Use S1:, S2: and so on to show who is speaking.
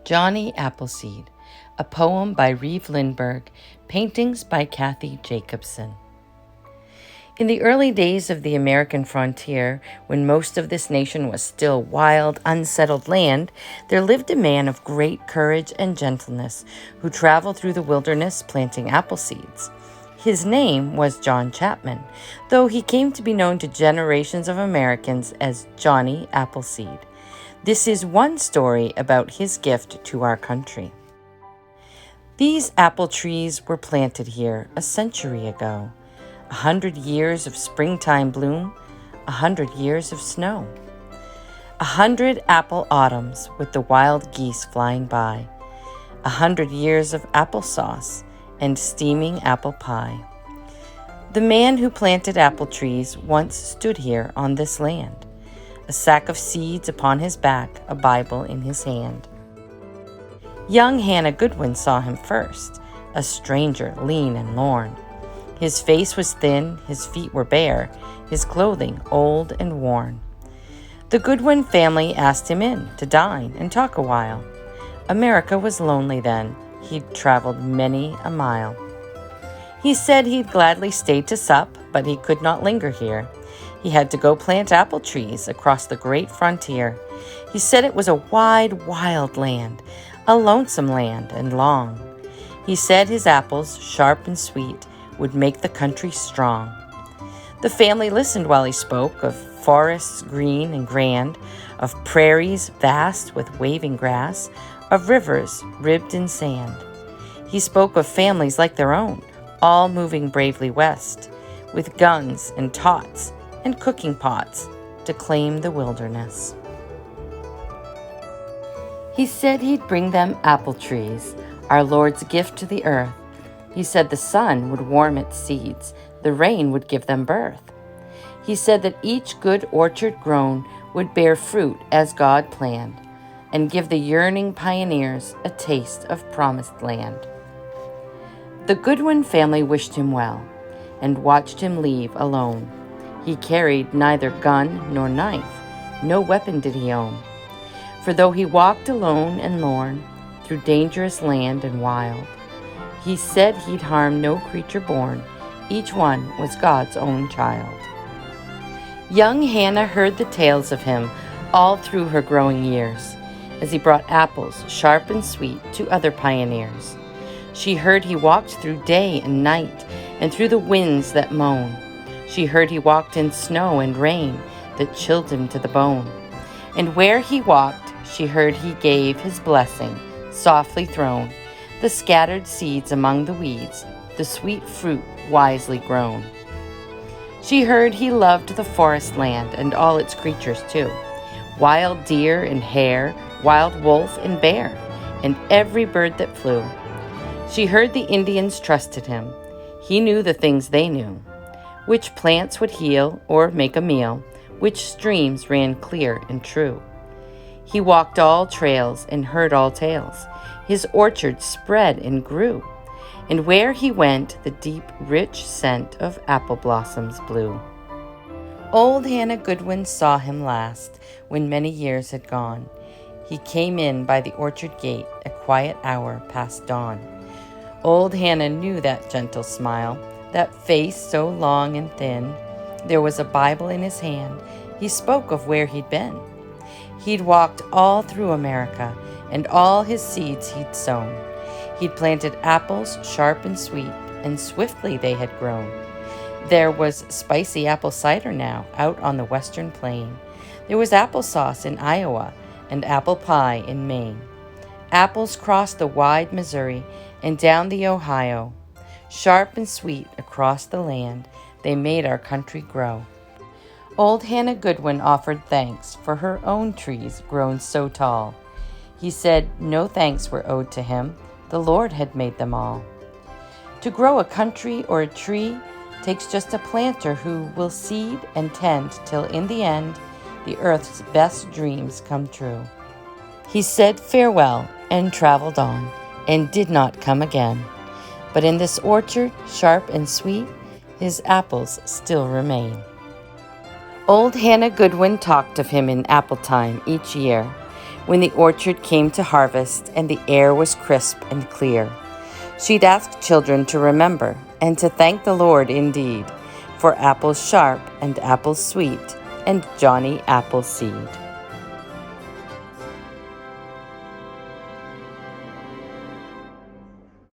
S1: Johnny Appleseed, a poem by Reeve Lindbergh, paintings by Jacobsen. In the early days of the American frontier, when most of this nation was still wild, unsettled land, there lived a man of great courage and gentleness who traveled through the wilderness planting apple seeds. His name was John Chapman, though he came to be known to generations of Americans as Johnny Appleseed. This is one story about his gift to our country. These apple trees were planted here a century ago. 100 years of springtime bloom, 100 years of snow. 100 apple autumns with the wild geese flying by. 100 years of applesauce and steaming apple pie. The man who planted apple trees once stood here on this land, a sack of seeds upon his back, a Bible in his hand. Young Hannah Goodwin saw him first, a stranger, lean and lorn. His face was thin, his feet were bare, his clothing old and worn. The Goodwin family asked him in to dine and talk a while. America was lonely then. He'd traveled many a mile. He said he'd gladly stay to sup, but he could not linger here. He had to go plant apple trees across the great frontier. He said it was a wide, wild land, a lonesome land and long. He said his apples, sharp and sweet, would make the country strong. The family listened while he spoke of forests green and grand, of prairies vast with waving grass, of rivers ribbed in sand. He spoke of families like their own, all moving bravely west, with guns and tots and cooking pots to claim the wilderness. He said he'd bring them apple trees, our Lord's gift to the earth. He said the sun would warm its seeds, the rain would give them birth. He said that each good orchard grown would bear fruit as God planned, and give the yearning pioneers a taste of promised land. The Goodwin family wished him well, and watched him leave alone. He carried neither gun nor knife, no weapon did he own. For though he walked alone and lorn, through dangerous land and wild, he said he'd harm no creature born, each one was God's own child. Young Hannah heard the tales of him all through her growing years, as he brought apples sharp and sweet to other pioneers. She heard he walked through day and night, and through the winds that moan. She heard he walked in snow and rain that chilled him to the bone. And where he walked, she heard he gave his blessing, softly thrown, the scattered seeds among the weeds, the sweet fruit wisely grown. She heard he loved the forest land and all its creatures too, wild deer and hare, wild wolf and bear, and every bird that flew. She heard the Indians trusted him. He knew the things they knew, which plants would heal or make a meal, which streams ran clear and true. He walked all trails and heard all tales. His orchard spread and grew, and where he went the deep, rich scent of apple blossoms blew. Old Hannah Goodwin saw him last, when many years had gone. He came in by the orchard gate, a quiet hour past dawn. Old Hannah knew that gentle smile, that face so long and thin. There was a Bible in his hand. He spoke of where he'd been. He'd walked all through America, and all his seeds he'd sown. He'd planted apples sharp and sweet, and swiftly they had grown. There was spicy apple cider now out on the western plain. There was applesauce in Iowa, and apple pie in Maine. Apples crossed the wide Missouri and down the Ohio. Sharp and sweet across the land, they made our country grow. Old Hannah Goodwin offered thanks for her own trees grown so tall. He said no thanks were owed to him, the Lord had made them all. To grow a country or a tree takes just a planter who will seed and tend till in the end the earth's best dreams come true. He said farewell and traveled on, and did not come again. But in this orchard, sharp and sweet, his apples still remain. Old Hannah Goodwin talked of him in apple time each year. when the orchard came to harvest and the air was crisp and clear. She'd ask children to remember and to thank the Lord indeed for apples sharp and apples sweet and Johnny Appleseed.